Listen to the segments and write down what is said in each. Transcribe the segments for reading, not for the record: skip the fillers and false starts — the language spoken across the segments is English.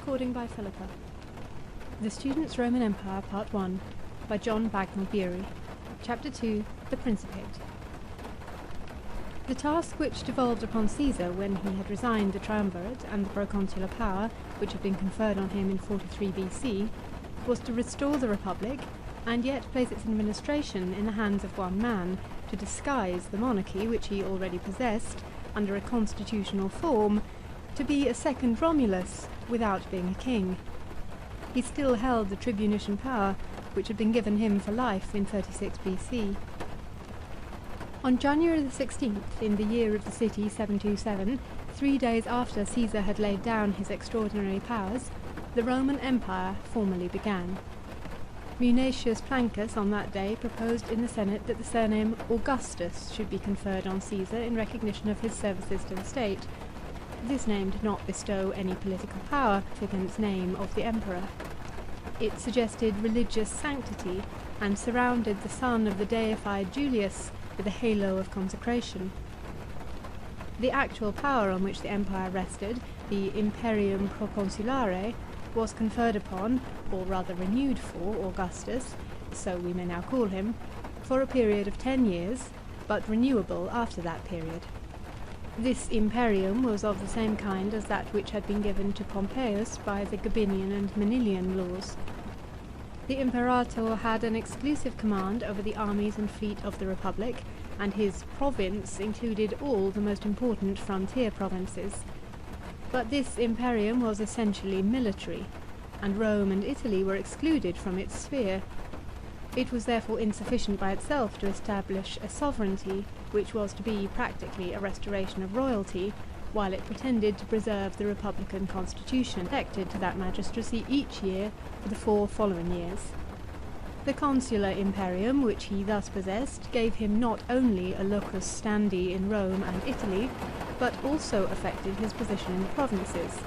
Recording by Philippa. The Student's Roman Empire, Part 1, by John Bagnall Bury. Chapter 2, The Principate. The task which devolved upon Caesar when he had resigned the triumvirate and the proconsular power, which had been conferred on him in 43 BC, was to restore the Republic, and yet place its administration in the hands of one man, to disguise the monarchy which he already possessed, under a constitutional form, to be a second Romulus, without being a king. He still held the tribunician power, which had been given him for life in 36 BC. On January the 16th, in the year of the city 727, 3 days after Caesar had laid down his extraordinary powers, the Roman Empire formally began. Munatius Plancus on that day proposed in the Senate that the surname Augustus should be conferred on Caesar in recognition of his services to the state. This name did not bestow any political power to the name of the emperor. It suggested religious sanctity and surrounded the son of the deified Julius with a halo of consecration. The actual power on which the empire rested, the Imperium Proconsulare, was conferred upon, or rather renewed for, Augustus, so we may now call him, for a period of 10 years, but renewable after that period. This imperium was of the same kind as that which had been given to Pompeius by the Gabinian and Manilian laws. The imperator had an exclusive command over the armies and fleet of the Republic, and his province included all the most important frontier provinces. But this imperium was essentially military, and Rome and Italy were excluded from its sphere. It was therefore insufficient by itself to establish a sovereignty, which was to be practically a restoration of royalty, while it pretended to preserve the republican constitution elected to that magistracy each year for the 4 following years. The consular imperium, which he thus possessed, gave him not only a locus standi in Rome and Italy, but also affected his position in the provinces.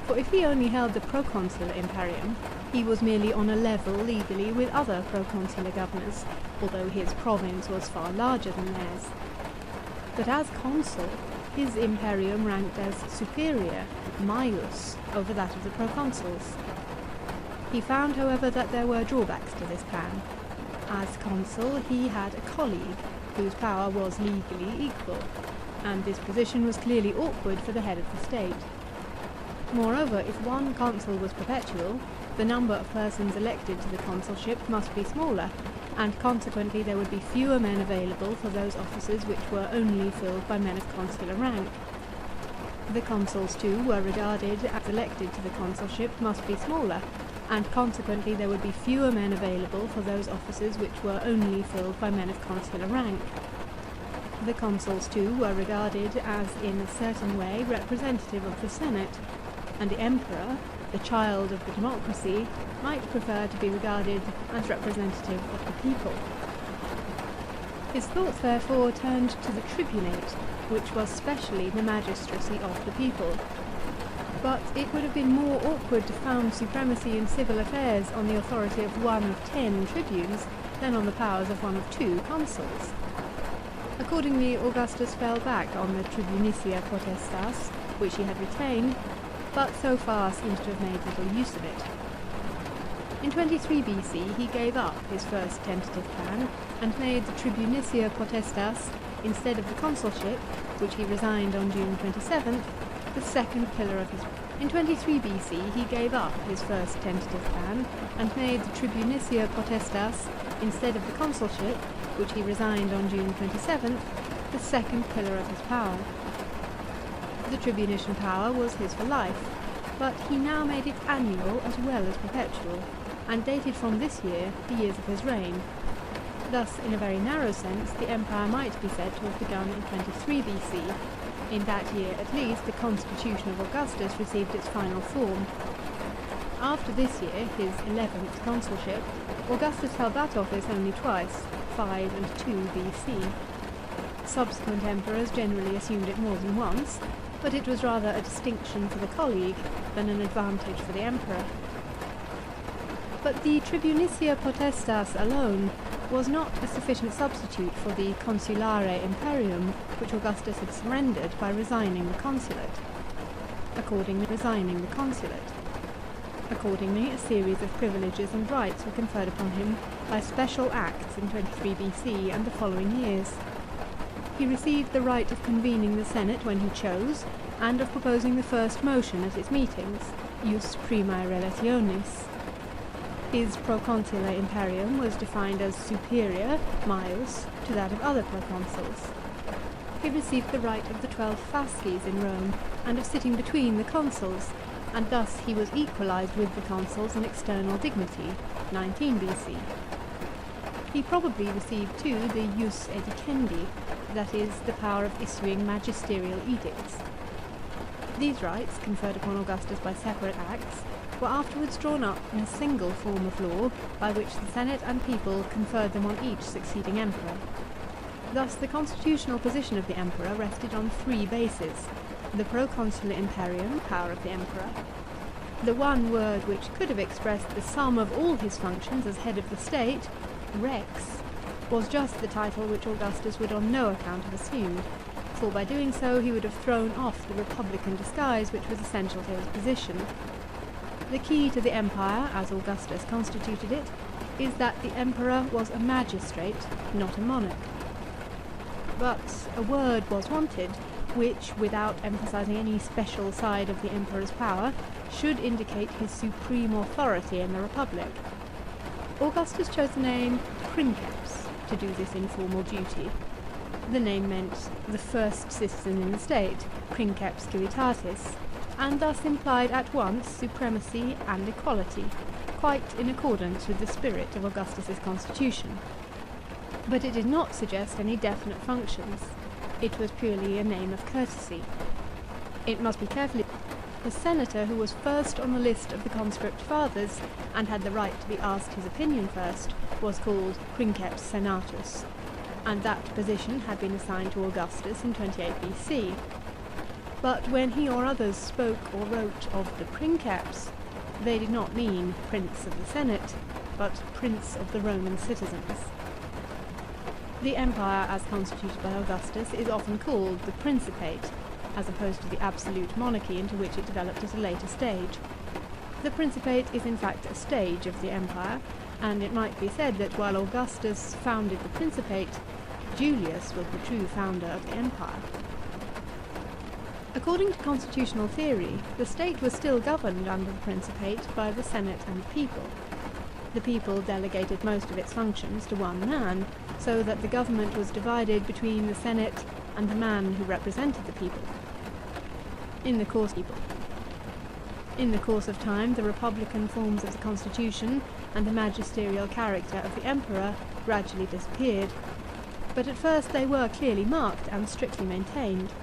For if he only held the proconsular imperium, he was merely on a level legally with other proconsular governors, although his province was far larger than theirs. But as consul, his imperium ranked as superior, maius, over that of the proconsuls. He found, however, that there were drawbacks to this plan. As consul, he had a colleague, whose power was legally equal, and this position was clearly awkward for the head of the state. Moreover, if one consul was perpetual, the number of persons elected to the consulship must be smaller, and consequently there would be fewer men available for those offices which were only filled by men of consular rank. The consuls, too, were regarded as elected to the consulship must be smaller, and consequently there would be fewer men available for those offices which were only filled by men of consular rank. The consuls, too, were regarded as in a certain way representative of the Senate, and the emperor, the child of the democracy, might prefer to be regarded as representative of the people. His thoughts therefore turned to the tribunate, which was specially the magistracy of the people. But it would have been more awkward to found supremacy in civil affairs on the authority of one of 10 tribunes than on the powers of one of 2 consuls. Accordingly, Augustus fell back on the tribunicia potestas, which he had retained, but so far seems to have made little use of it. In 23 BC he gave up his first tentative plan and made the tribunicia potestas, instead of the consulship, which he resigned on June 27th, the second pillar of his... In 23 BC he gave up his first tentative plan and made the tribunicia potestas, instead of the consulship, which he resigned on June 27th, the second pillar of his power. The tribunician power was his for life, but he now made it annual as well as perpetual, and dated from this year the years of his reign. Thus, in a very narrow sense, the empire might be said to have begun in 23 BC. In that year, at least, the constitution of Augustus received its final form. After this year, his 11th consulship, Augustus held that office only twice, 5 and 2 BC. Subsequent emperors generally assumed it more than once, but it was rather a distinction for the colleague than an advantage for the emperor. But the tribunicia potestas alone was not a sufficient substitute for the consulare imperium, which Augustus had surrendered by resigning the consulate. Accordingly, a series of privileges and rights were conferred upon him by special acts in 23 BC and the following years. He received the right of convening the Senate when he chose, and of proposing the first motion at its meetings, jus primae relationis. His proconsular imperium was defined as superior, maius, to that of other proconsuls. He received the right of the 12 fasces in Rome, and of sitting between the consuls, and thus he was equalized with the consuls in external dignity, 19 BC. He probably received too the jus edicendi, that is, the power of issuing magisterial edicts. These rights, conferred upon Augustus by separate acts, were afterwards drawn up in a single form of law by which the Senate and people conferred them on each succeeding emperor. Thus the constitutional position of the emperor rested on three bases: the proconsular imperium, power of the emperor, the one word which could have expressed the sum of all his functions as head of the state, rex, was just the title which Augustus would on no account have assumed, for by doing so he would have thrown off the republican disguise which was essential to his position. The key to the empire, as Augustus constituted it, is that the emperor was a magistrate, not a monarch. But a word was wanted which, without emphasizing any special side of the emperor's power, should indicate his supreme authority in the republic. Augustus chose the name princeps to do this informal duty. The name meant the first citizen in the state, princeps civitatis, and thus implied at once supremacy and equality, quite in accordance with the spirit of Augustus's constitution. But it did not suggest any definite functions. It was purely a name of courtesy. It must be carefully... The senator who was first on the list of the conscript fathers, and had the right to be asked his opinion first, was called princeps senatus, and that position had been assigned to Augustus in 28 BC. But when he or others spoke or wrote of the princeps, they did not mean Prince of the Senate, but Prince of the Roman citizens. The empire, as constituted by Augustus, is often called the Principate, as opposed to the absolute monarchy into which it developed at a later stage. The Principate is in fact a stage of the empire, and it might be said that while Augustus founded the Principate, Julius was the true founder of the empire. According to constitutional theory, the state was still governed under the Principate by the Senate and the people. The people delegated most of its functions to one man, so that the government was divided between the Senate and the man who represented the people. In the course of time, the republican forms of the constitution and the magisterial character of the emperor gradually disappeared, but at first they were clearly marked and strictly maintained.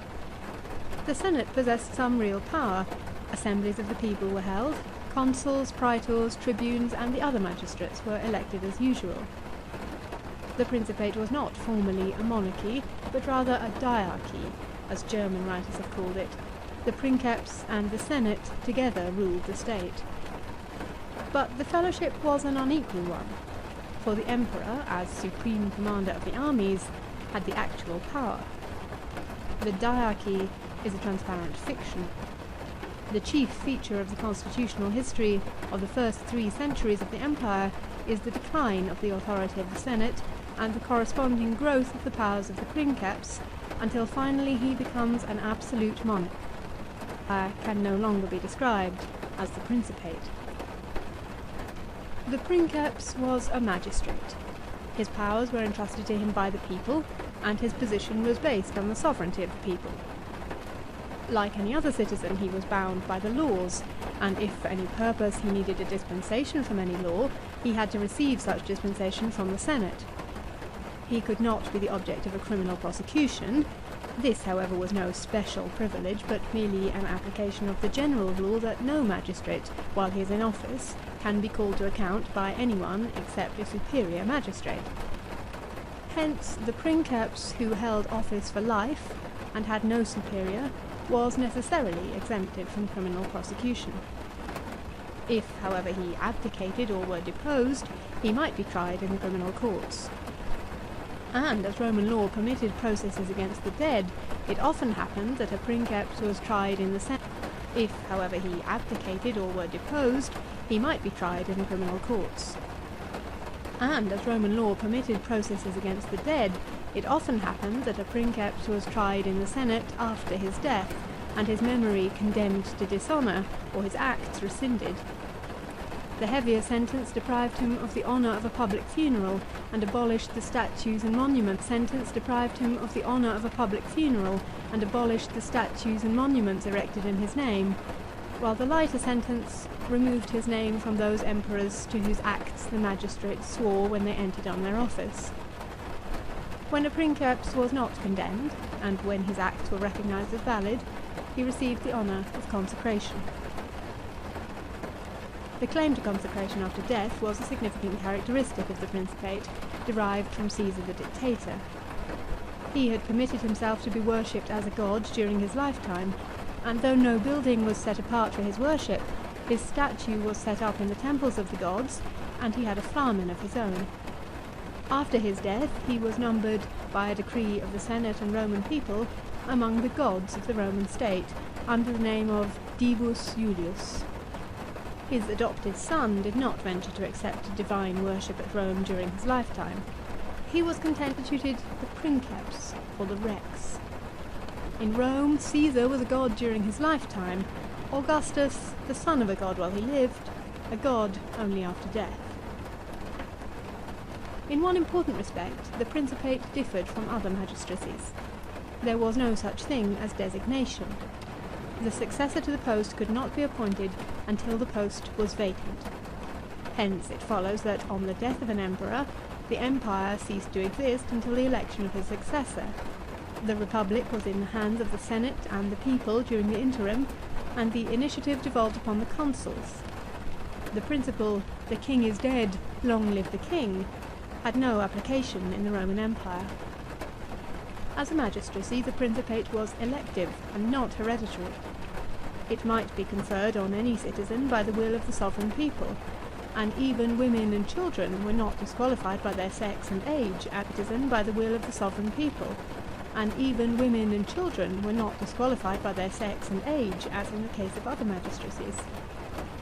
The Senate possessed some real power. Assemblies of the people were held, consuls, praetors, tribunes, and the other magistrates were elected as usual. The Principate was not formally a monarchy, but rather a diarchy, as German writers have called it. The princeps and the Senate together ruled the state. But the fellowship was an unequal one, for the emperor, as supreme commander of the armies, had the actual power. The diarchy is a transparent fiction. The chief feature of the constitutional history of the first 3 centuries of the empire is the decline of the authority of the Senate and the corresponding growth of the powers of the princeps, until finally he becomes an absolute monarch. Can no longer be described as the Principate. The princeps was a magistrate. His powers were entrusted to him by the people, and his position was based on the sovereignty of the people. Like any other citizen, he was bound by the laws, and if for any purpose he needed a dispensation from any law, he had to receive such dispensation from the Senate. He could not be the object of a criminal prosecution. This, however, was no special privilege, but merely an application of the general rule that no magistrate, while he is in office, can be called to account by anyone except a superior magistrate. Hence, the princeps who held office for life, and had no superior, was necessarily exempted from criminal prosecution. If, however, he abdicated or were deposed, he might be tried in the criminal courts. And as Roman law permitted processes against the dead, it often happened that a princeps was tried in the Senate. If, however, he abdicated or were deposed, he might be tried in criminal courts. And as Roman law permitted processes against the dead, it often happened that a princeps was tried in the Senate after his death, and his memory condemned to dishonour, or his acts rescinded. The heavier sentence deprived him of the honour of a public funeral, and abolished the statues and monuments. Erected in his name, while the lighter sentence removed his name from those emperors to whose acts the magistrates swore when they entered on their office. When a princeps was not condemned, and when his acts were recognised as valid, he received the honour of consecration. The claim to consecration after death was a significant characteristic of the Principate, derived from Caesar the dictator. He had permitted himself to be worshipped as a god during his lifetime, and though no building was set apart for his worship, his statue was set up in the temples of the gods, and he had a flamen of his own. After his death, he was numbered, by a decree of the Senate and Roman people, among the gods of the Roman state, under the name of Divus Iulius. His adopted son did not venture to accept divine worship at Rome during his lifetime. He was constituted the princeps, or the rex. In Rome, Caesar was a god during his lifetime, Augustus, the son of a god while he lived, a god only after death. In one important respect, the Principate differed from other magistracies. There was no such thing as designation. The successor to the post could not be appointed until the post was vacant. Hence it follows that on the death of an emperor, the empire ceased to exist until the election of his successor. The republic was in the hands of the Senate and the people during the interim, and the initiative devolved upon the consuls. The principle, "the king is dead, long live the king," had no application in the Roman Empire. As a magistracy, the Principate was elective and not hereditary. It might be conferred on any citizen by the will of the sovereign people, and even women and children were not disqualified by their sex and age as citizen by the will of the sovereign people, and even women and children were not disqualified by their sex and age as in the case of other magistracies.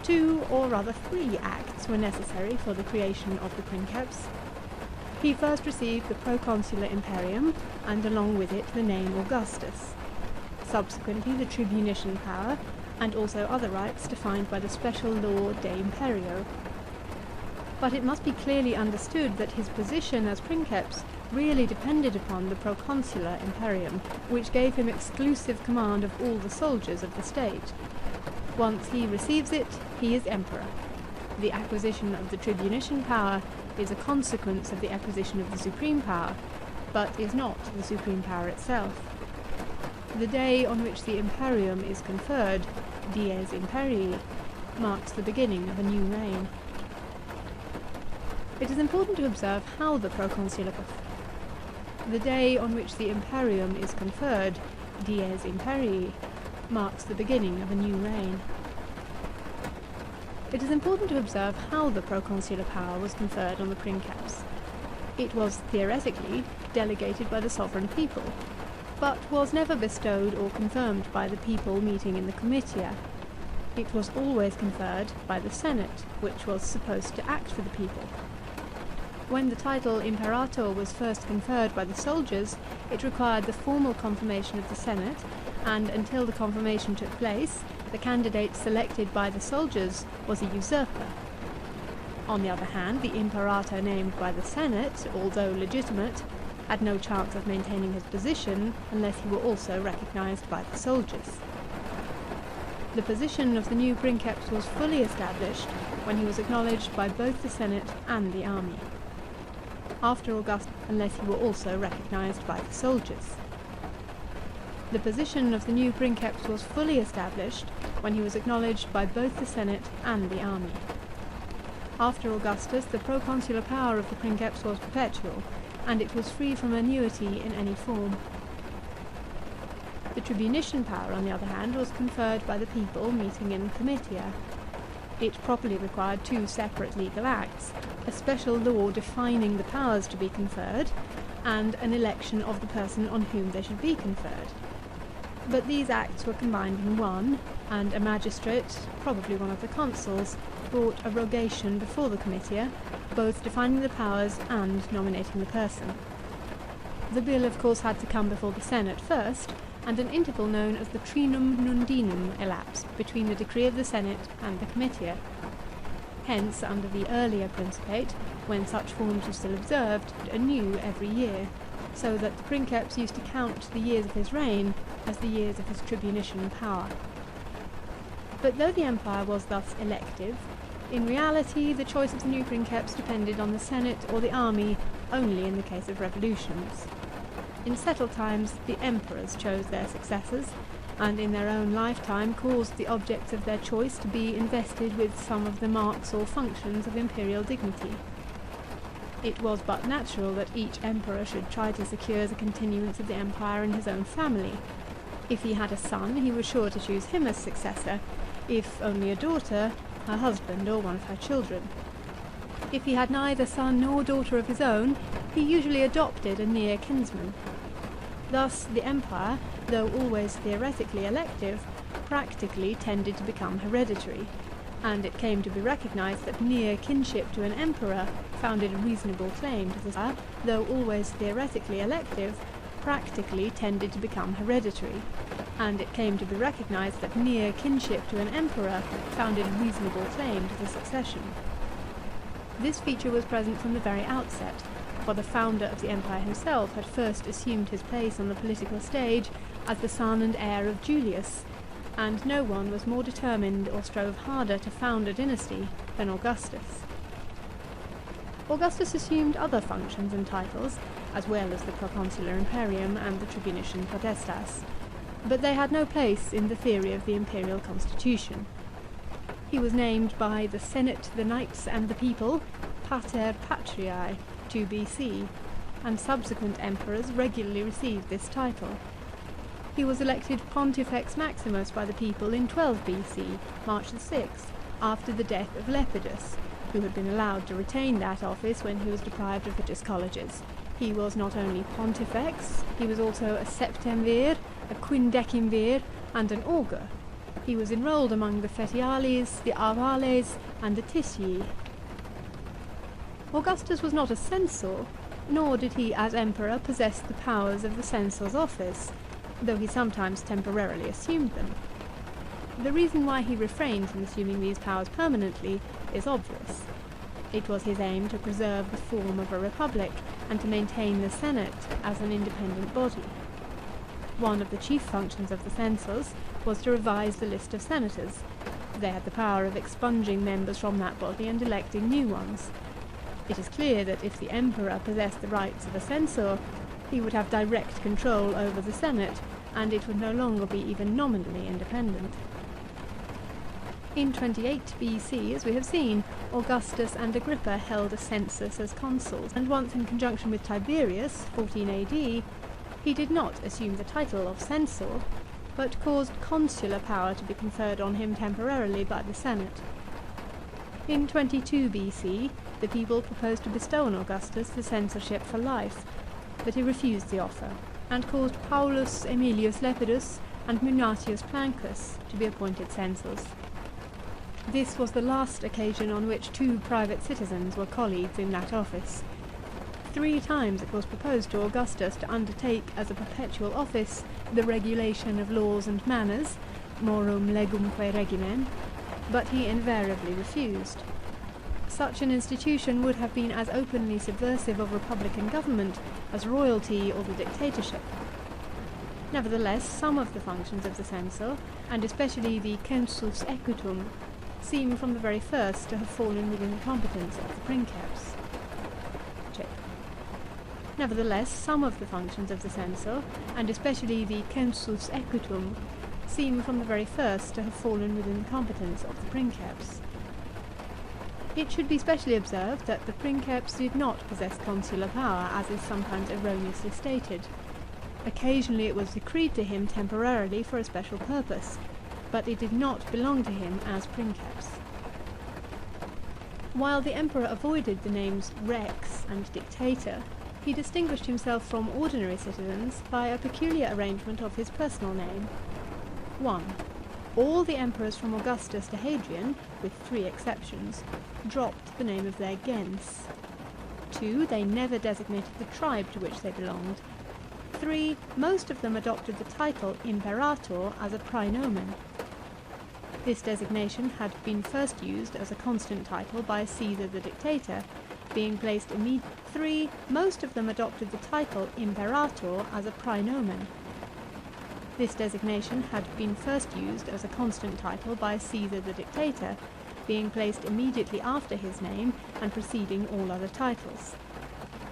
2, or rather 3 acts were necessary for the creation of the princeps. He first received the proconsular imperium, and along with it the name Augustus. Subsequently the tribunician power, and also other rights defined by the special law de imperio. But it must be clearly understood that his position as princeps really depended upon the proconsular imperium, which gave him exclusive command of all the soldiers of the state. Once he receives it, he is emperor. The acquisition of the tribunician power is a consequence of the acquisition of the supreme power, but is not the supreme power itself. The day on which the imperium is conferred, dies imperii, marks the beginning of a new reign. It is important to observe how the proconsular the day on which the imperium is conferred, dies imperii, marks the beginning of a new reign. It is important to observe how the proconsular power was conferred on the princeps. It was theoretically delegated by the sovereign people, but was never bestowed or confirmed by the people meeting in the comitia. It was always conferred by the Senate, which was supposed to act for the people. When the title imperator was first conferred by the soldiers, it required the formal confirmation of the Senate, and until the confirmation took place, the candidate selected by the soldiers was a usurper. On the other hand, the imperator named by the Senate, although legitimate, had no chance of maintaining his position unless he were also recognized by the soldiers. The position of the new princeps was fully established when he was acknowledged by both the Senate and the army. After Augustus, unless he were also recognized by the soldiers. The position of the new princeps was fully established when he was acknowledged by both the Senate and the army. After Augustus, the proconsular power of the princeps was perpetual, and it was free from annuity in any form. The tribunician power, on the other hand, was conferred by the people meeting in comitia. It properly required 2 separate legal acts, a special law defining the powers to be conferred, and an election of the person on whom they should be conferred. But these acts were combined in one, and a magistrate, probably one of the consuls, brought a rogation before the Comitia, both defining the powers and nominating the person. The bill of course had to come before the Senate first, and an interval known as the Trinum Nundinum elapsed between the decree of the Senate and the Comitia. Hence, under the earlier Principate, when such forms were still observed, anew every year, so that the Princeps used to count the years of his reign as the years of his tribunician power. But though the empire was thus elective, in reality the choice of the new Princeps depended on the Senate or the army only in the case of revolutions. In settled times, the emperors chose their successors, and in their own lifetime caused the objects of their choice to be invested with some of the marks or functions of imperial dignity. It was but natural that each emperor should try to secure the continuance of the empire in his own family. If he had a son, he was sure to choose him as successor; if only a daughter, her husband or one of her children. If he had neither son nor daughter of his own, he usually adopted a near kinsman. Thus the empire, though always theoretically elective, practically tended to become hereditary, and it came to be recognized that near kinship to an emperor founded a reasonable claim to the empire, though always theoretically elective, practically tended to become hereditary, and it came to be recognized that near kinship to an emperor founded a reasonable claim to the succession. This feature was present from the very outset, for the founder of the empire himself had first assumed his place on the political stage as the son and heir of Julius, and no one was more determined or strove harder to found a dynasty than Augustus. Augustus assumed other functions and titles, as well as the proconsular imperium and the tribunician potestas, but they had no place in the theory of the imperial constitution. He was named by the Senate, the Knights, and the people, Pater Patriae, 2 BC, and subsequent emperors regularly received this title. He was elected Pontifex Maximus by the people in 12 BC, March the 6th, after the death of Lepidus, who had been allowed to retain that office when he was deprived of religious colleges. He was not only Pontifex, he was also a Septemvir, a Quindecimvir, and an Augur. He was enrolled among the Fetiales, the Arvales, and the Tisii. Augustus was not a censor, nor did he, as emperor, possess the powers of the censor's office, though he sometimes temporarily assumed them. The reason why he refrained from assuming these powers permanently is obvious. It was his aim to preserve the form of a republic, and to maintain the Senate as an independent body. One of the chief functions of the censors was to revise the list of senators. They had the power of expunging members from that body and electing new ones. It is clear that if the emperor possessed the rights of a censor, he would have direct control over the Senate, and it would no longer be even nominally independent. In 28 BC, as we have seen, Augustus and Agrippa held a census as consuls, and once in conjunction with Tiberius, 14 AD, he did not assume the title of censor, but caused consular power to be conferred on him temporarily by the Senate. In 22 BC, the people proposed to bestow on Augustus the censorship for life, but he refused the offer, and caused Paulus Aemilius Lepidus and Munatius Plancus to be appointed censors. This was the last occasion on which two private citizens were colleagues in that office. 3 times it was proposed to Augustus to undertake as a perpetual office the regulation of laws and manners, morum legumque regimen, but he invariably refused. Such an institution would have been as openly subversive of republican government as royalty or the dictatorship. Nevertheless, some of the functions of the censor, and especially the census equitum, seem from the very first to have fallen within the competence of the Princeps. Nevertheless, some of the functions of the censor, and especially the census equitum, seem from the very first to have fallen within the competence of the Princeps. It should be specially observed that the Princeps did not possess consular power, as is sometimes erroneously stated. Occasionally it was decreed to him temporarily for a special purpose, but it did not belong to him as Princeps. While the emperor avoided the names Rex and Dictator, he distinguished himself from ordinary citizens by a peculiar arrangement of his personal name. 1. all the emperors from Augustus to Hadrian, with 3 exceptions, dropped the name of their gens. 2. They never designated the tribe to which they belonged. 3. Most of them adopted the title imperator as a praenomen. This designation had been first used as a constant title by Caesar the dictator, being placed immediately. 3. Most of them adopted the title imperator as a praenomen. This designation had been first used as a constant title by Caesar the dictator, being placed immediately after his name and preceding all other titles.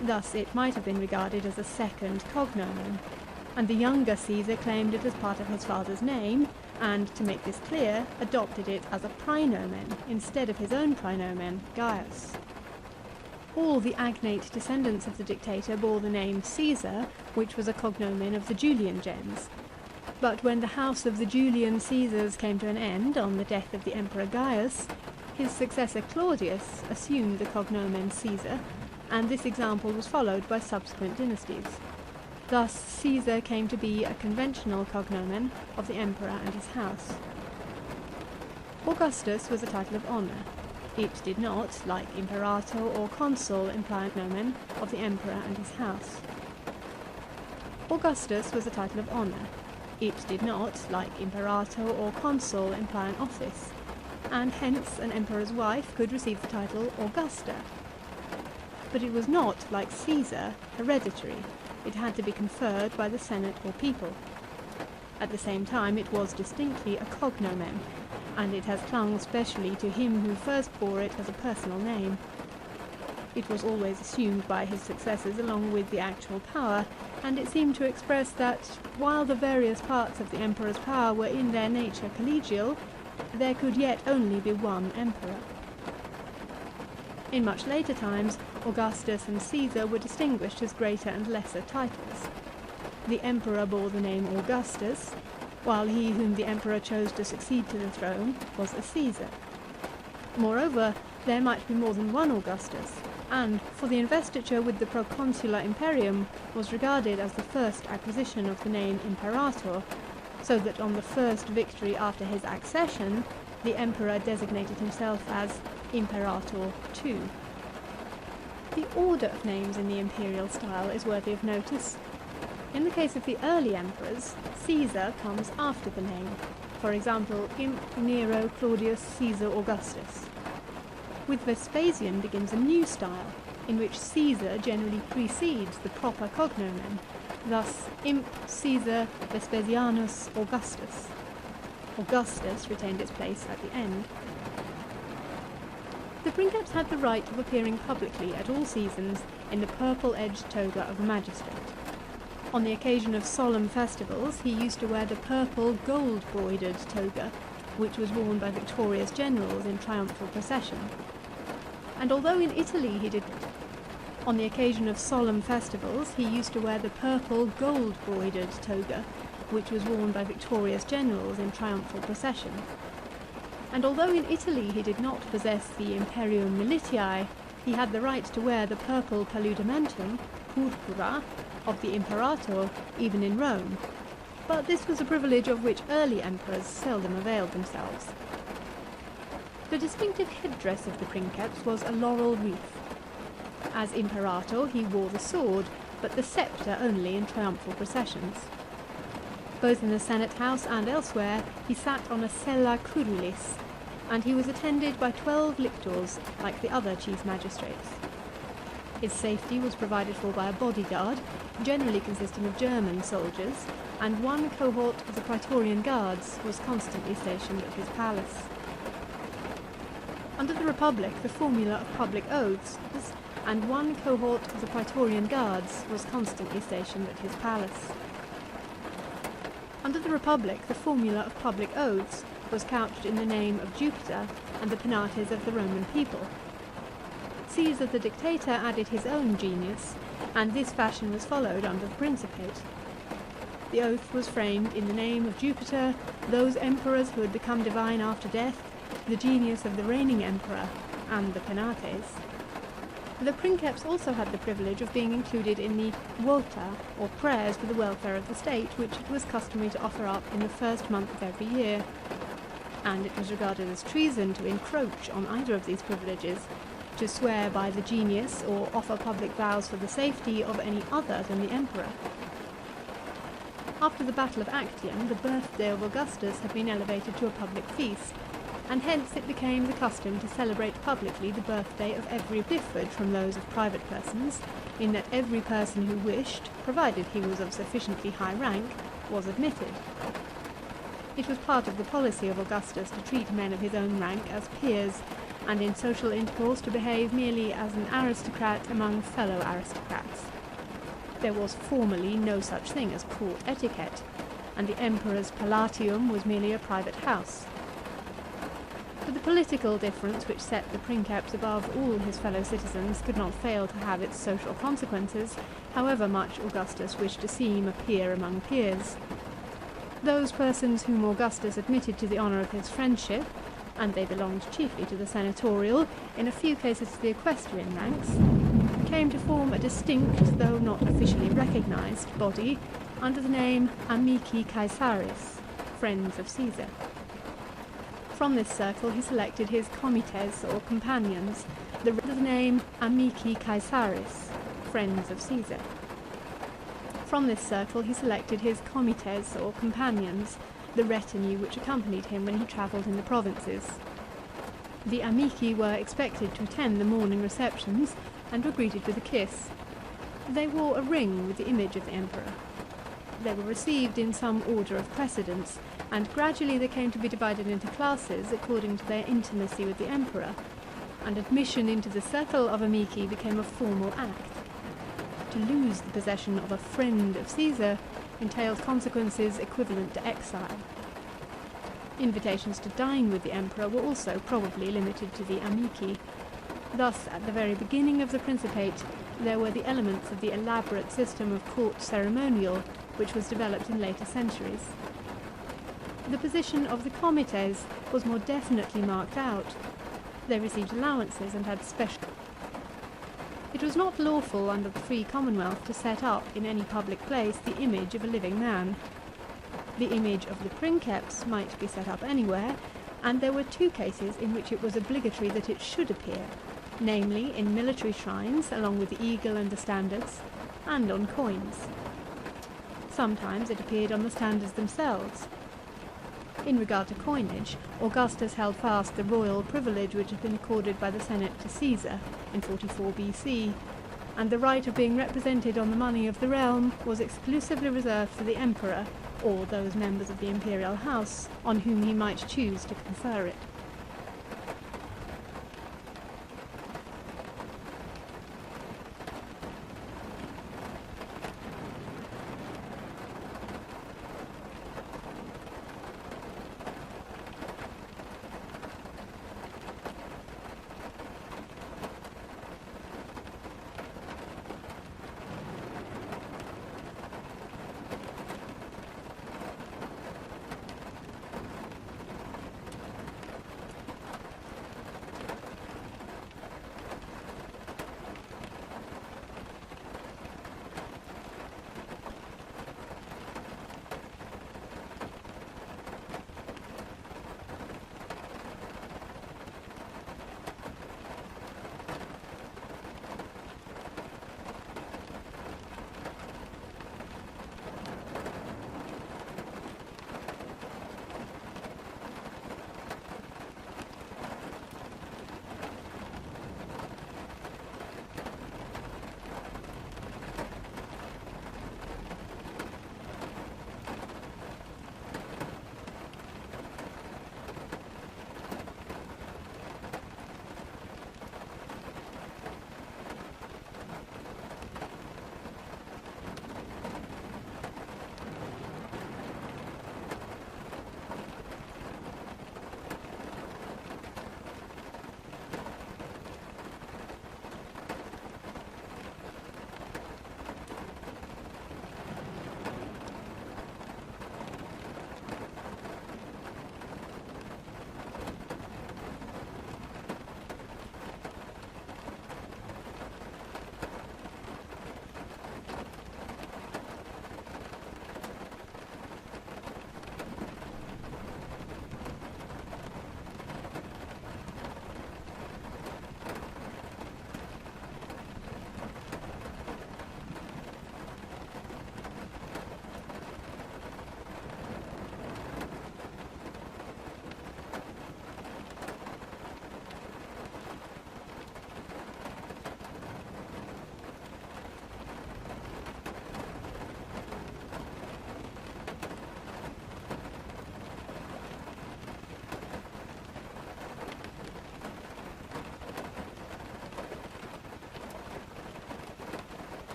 Thus it might have been regarded as a second cognomen, and the younger Caesar claimed it as part of his father's name, and, to make this clear, adopted it as a praenomen instead of his own praenomen, Gaius. All the agnate descendants of the dictator bore the name Caesar, which was a cognomen of the Julian gens. But when the house of the Julian Caesars came to an end on the death of the Emperor Gaius, his successor Claudius assumed the cognomen Caesar, and this example was followed by subsequent dynasties. Thus Caesar came to be a conventional cognomen of the emperor and his house. Augustus was a title of honour. It did not, like imperator or consul, imply a cognomen of the emperor and his house. Augustus was a title of honour. It did not, like imperator or consul, imply an office, and hence an emperor's wife could receive the title Augusta. But it was not, like Caesar, hereditary. It had to be conferred by the Senate or people. At the same time, it was distinctly a cognomen, and it has clung specially to him who first bore it as a personal name. It was always assumed by his successors along with the actual power, and it seemed to express that, while the various parts of the emperor's power were in their nature collegial, there could yet only be one emperor. In much later times, Augustus and Caesar were distinguished as greater and lesser titles. The emperor bore the name Augustus, while he whom the emperor chose to succeed to the throne was a Caesar. Moreover, there might be more than one Augustus, and, for the investiture with the proconsular imperium, was regarded as the first acquisition of the name imperator, so that on the first victory after his accession, the emperor designated himself as imperator II. The order of names in the imperial style is worthy of notice. In the case of the early emperors, Caesar comes after the name. For example, Imp Nero Claudius Caesar Augustus. With Vespasian begins a new style, in which Caesar generally precedes the proper cognomen, thus Imp Caesar Vespasianus Augustus. Augustus retained its place at the end. The princeps had the right of appearing publicly at all seasons in the purple-edged toga of a magistrate. On the occasion of solemn festivals, he used to wear the purple gold-broidered toga, which was worn by victorious generals in triumphal procession. And although in Italy he did on the occasion of solemn festivals, he used to wear the purple gold-broidered toga, which was worn by victorious generals in triumphal procession. And although in Italy he did not possess the imperium militiae, he had the right to wear the purple paludamentum, purpura, of the imperator, even in Rome. But this was a privilege of which early emperors seldom availed themselves. The distinctive headdress of the princeps was a laurel wreath. As imperator he wore the sword, but the sceptre only in triumphal processions. Both in the Senate House and elsewhere he sat on a sella curulis, and he was attended by 12 lictors, like the other chief magistrates. His safety was provided for by a bodyguard, generally consisting of German soldiers, and one cohort of the Praetorian Guards was constantly stationed at his palace. Under the Republic, the formula of public oaths was, and one cohort of the Praetorian Guards was constantly stationed at his palace. Under the Republic, the formula of public oaths was couched in the name of Jupiter and the penates of the Roman people. Caesar the dictator added his own genius, and this fashion was followed under the Principate. The oath was framed in the name of Jupiter, those emperors who had become divine after death, the genius of the reigning emperor, and the penates. The princeps also had the privilege of being included in the vota, or prayers for the welfare of the state, which it was customary to offer up in the first month of every year, and it was regarded as treason to encroach on either of these privileges, to swear by the genius or offer public vows for the safety of any other than the emperor. After the Battle of Actium, the birthday of Augustus had been elevated to a public feast, and hence it became the custom to celebrate publicly the birthday of every, differed from those of private persons, in that every person who wished, provided he was of sufficiently high rank, was admitted. It was part of the policy of Augustus to treat men of his own rank as peers, and in social intercourse to behave merely as an aristocrat among fellow aristocrats. There was formerly no such thing as court etiquette, and the emperor's palatium was merely a private house. But the political difference which set the princeps above all his fellow citizens could not fail to have its social consequences, however much Augustus wished to seem a peer among peers. Those persons whom Augustus admitted to the honour of his friendship, and they belonged chiefly to the senatorial, in a few cases to the equestrian ranks, came to form a distinct, though not officially recognised, body under the name Amici Caesaris, friends of Caesar. From this circle he selected his comites or companions, the name Amici Caesaris, friends of Caesar. From this circle he selected his comites or companions, the retinue which accompanied him when he travelled in the provinces. The Amici were expected to attend the morning receptions, and were greeted with a kiss. They wore a ring with the image of the emperor. They were received in some order of precedence, and gradually they came to be divided into classes according to their intimacy with the emperor, and admission into the circle of Amici became a formal act. To lose the possession of a friend of Caesar entailed consequences equivalent to exile. Invitations to dine with the emperor were also probably limited to the Amici. Thus, at the very beginning of the Principate, there were the elements of the elaborate system of court ceremonial which was developed in later centuries. The position of the comites was more definitely marked out. They received allowances and had special... It was not lawful under the free Commonwealth to set up in any public place the image of a living man. The image of the princeps might be set up anywhere, and there were two cases in which it was obligatory that it should appear, namely in military shrines along with the eagle and the standards, and on coins. Sometimes it appeared on the standards themselves. In regard to coinage, Augustus held fast the royal privilege which had been accorded by the Senate to Caesar in 44 BC, and the right of being represented on the money of the realm was exclusively reserved for the emperor or those members of the imperial house on whom he might choose to confer it.